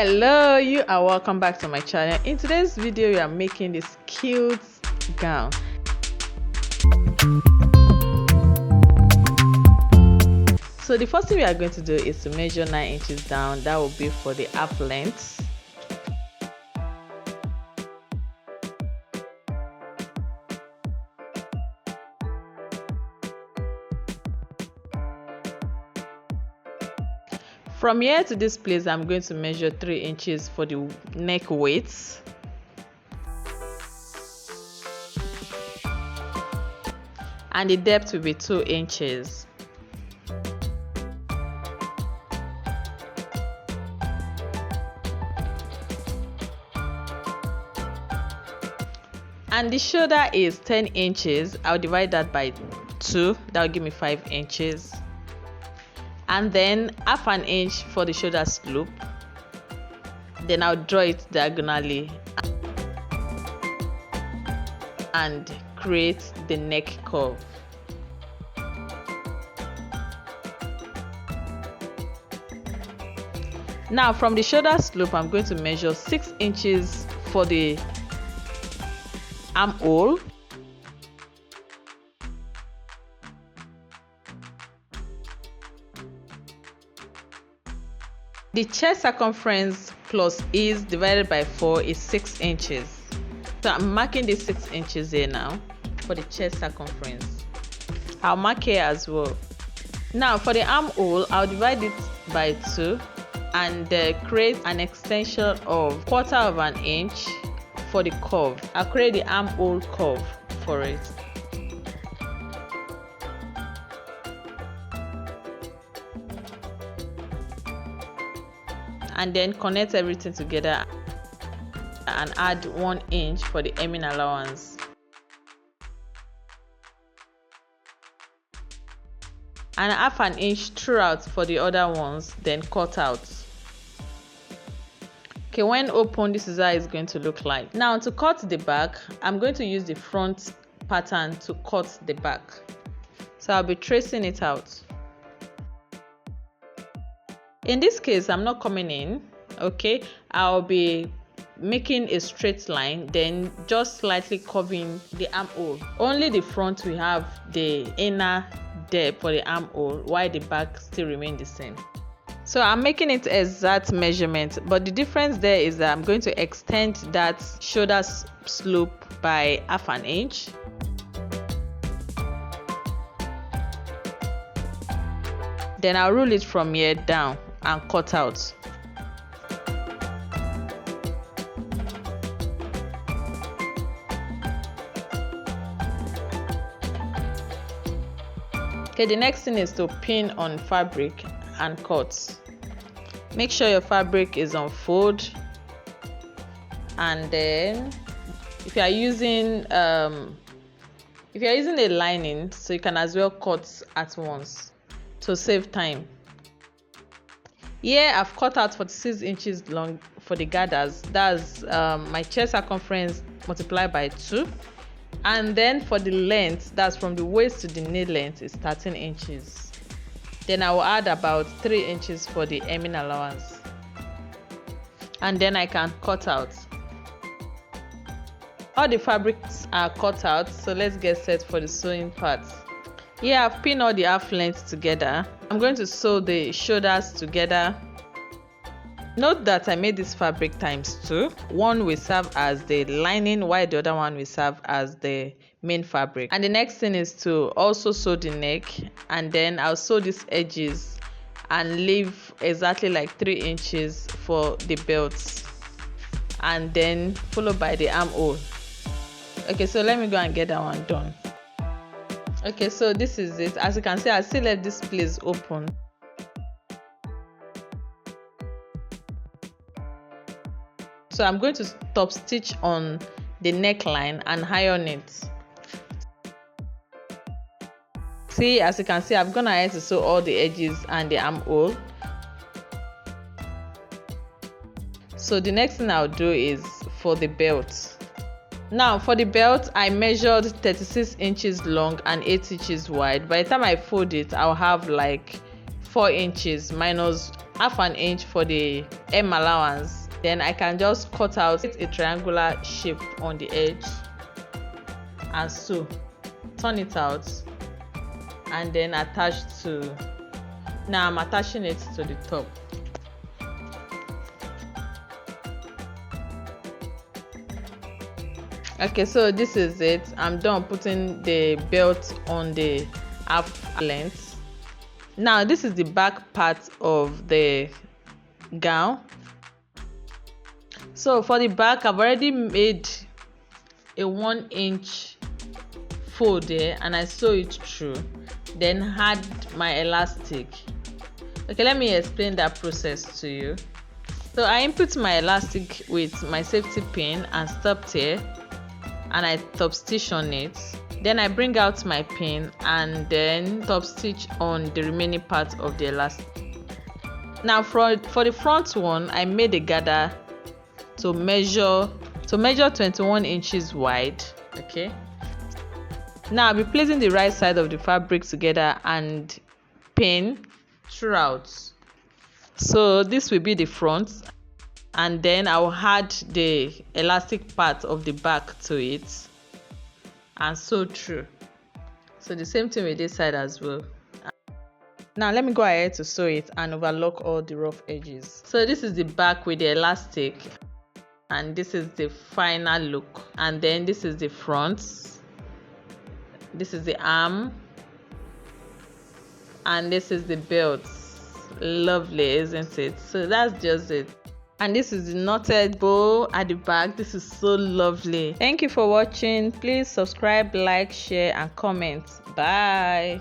Hello, you are welcome back to my channel. In today's video we are making this cute gown. So the first thing we are going to do is to measure 9 inches down. That will be for the half length. From here to this place, I'm going to measure 3 inches for the neck weights. And the depth will be 2 inches. And the shoulder is 10 inches. I'll divide that by 2. That will give me 5 inches. And then half an inch for the shoulder slope. Then I'll draw it diagonally and create the neck curve. Now from the shoulder slope, I'm going to measure 6 inches for the armhole. The chest circumference plus ease divided by 4 is 6 inches. So I'm marking the 6 inches here now for the chest circumference. I'll mark here as well. Now for the armhole, I'll divide it by 2 and create an extension of 1/4 of an inch for the curve. I'll create the armhole curve for it. And then connect everything together and add 1 inch for the hemming allowance. And half an inch throughout for the other ones, then cut out. Okay, when open, this is how it's going to look like. Now to cut the back, I'm going to use the front pattern to cut the back. So I'll be tracing it out. In this case, I'm not coming in, okay? I'll be making a straight line, then just slightly curving the armhole. Only the front will have the inner depth for the armhole, while the back still remains the same. So I'm making it exact measurement, but the difference there is that I'm going to extend that shoulder slope by half an inch. Then I'll roll it from here down and cut out. Okay, the next thing is to pin on fabric and cut. Make sure your fabric is on fold, and then if you are using a lining, so you can as well cut at once to save time. Here I've cut out 46 inches long for the gathers. That's my chest circumference multiplied by 2. And then for the length, that's from the waist to the knee length, is 13 inches. Then I will add about 3 inches for the hemming allowance. And then I can cut out. All the fabrics are cut out, so let's get set for the sewing part. Here I've pinned all the half lengths together. I'm going to sew the shoulders together. Note that I made this fabric ×2. One will serve as the lining, while the other one will serve as the main fabric. And the next thing is to also sew the neck, and then I'll sew these edges and leave exactly like 3 inches for the belts, and then followed by the armhole. Okay, so let me go and get that one done. Okay, so this is it. As you can see, I still left this place open. So I'm going to top stitch on the neckline and iron it. See, as you can see, I've gone ahead to sew all the edges and the armhole. So the next thing I'll do is for the belt. Now for the belt, I measured 36 inches long and 8 inches wide. By the time I fold it, I'll have like 4 inches minus half an inch for the hem allowance. Then I can just cut out a triangular shape on the edge and sew. Turn it out and then attach to. Now I'm attaching it to the top. Okay, so this is it. I'm done putting the belt on the half length. Now this is the back part of the gown. So for the back, I've already made a 1-inch fold there and I sew it through, then add my elastic. Okay, let me explain that process to you. So I input my elastic with my safety pin and stop tear, and I top stitch on it. Then I bring out my pin and then top stitch on the remaining part of the elastic. Now for the front one, I made a gather to measure 21 inches wide. Okay, now I'll be placing the right side of the fabric together and pin throughout. So this will be the front, and then I'll add the elastic part of the back to it and sew through. So the same thing with this side as well. Now let me go ahead to sew it and overlock all the rough edges. So this is the back with the elastic, and this is the final look. And then this is the front. This is the arm, and this is the belt. Lovely, isn't it? So that's just it. And this is the knotted bow at the back. This is so lovely. Thank you for watching. Please subscribe, like, share and comment. Bye.